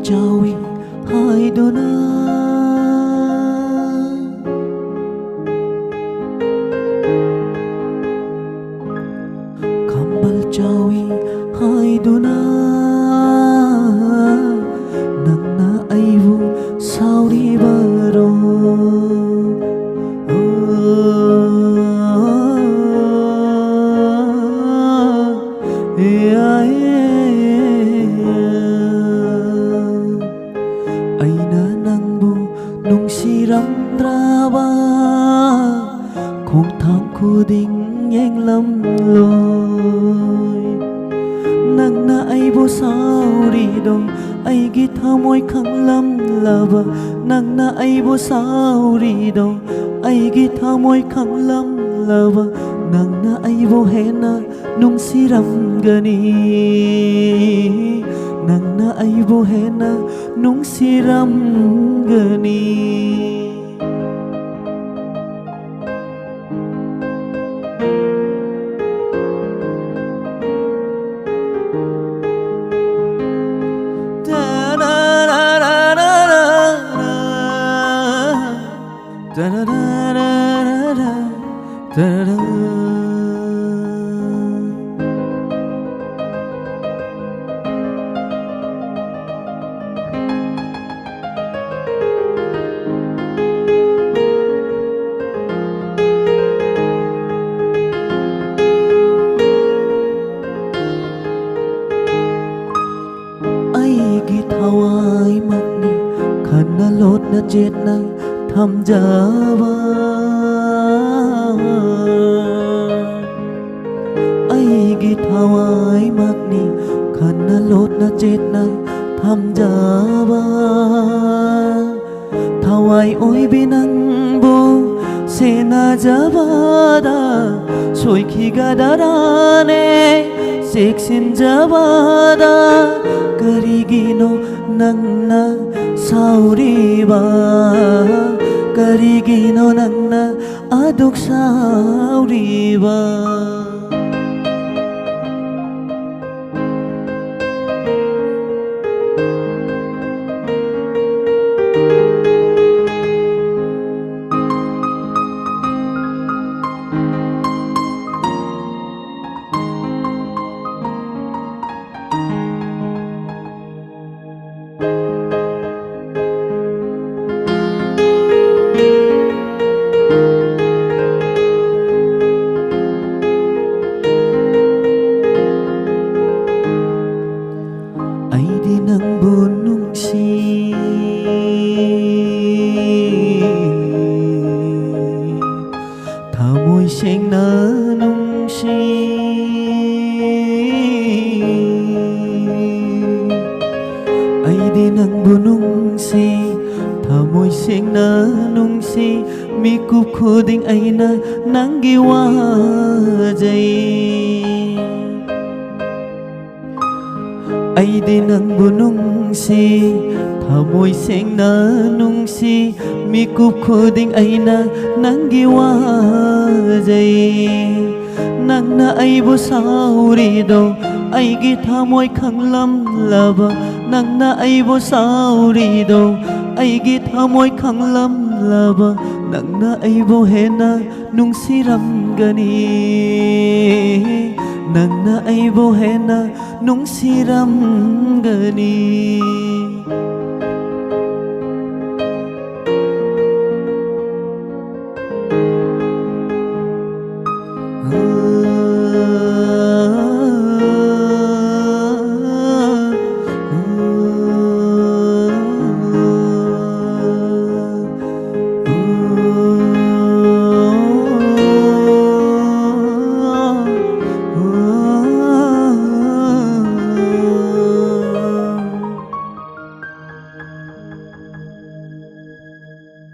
Jawi hai dona Kambal jawi hai dona Nangna aibu sauri baro Aina nangbu nung siramdraba Khung thang khu ding yang lam loi Nangna aibu sauri dong ai gi thamoi khang lam lava Nangna aibu sauri dong ai gi thamoi khang lam lava Nangna aibu hena nung siram gani Nangna aibu hena nung siram gani Hawai magni khana lot na jet na tham java ai git Hawai magni khana lot na jet na tham java Thawai oi binang bo sena javada soi khiga darane seksin javada Karigino nangna sauriba Karigino nangna aduk sauriba Môi xanh nở nung si ai đi nang bunung si tha môi xanh nở nung si mi cup khu ding ai na nang giwa jai ai đi nang bunung si tha môi xanh nở nung si mi cup khu ding ai na nang giwa jai nang na ai bu sauri do ai gi tha môi khang lam lava nang na ai bu sauri do ai gi tha môi khang lam lava nang na ai bu hena nung siram gani nang na ai bu hena nung siram gani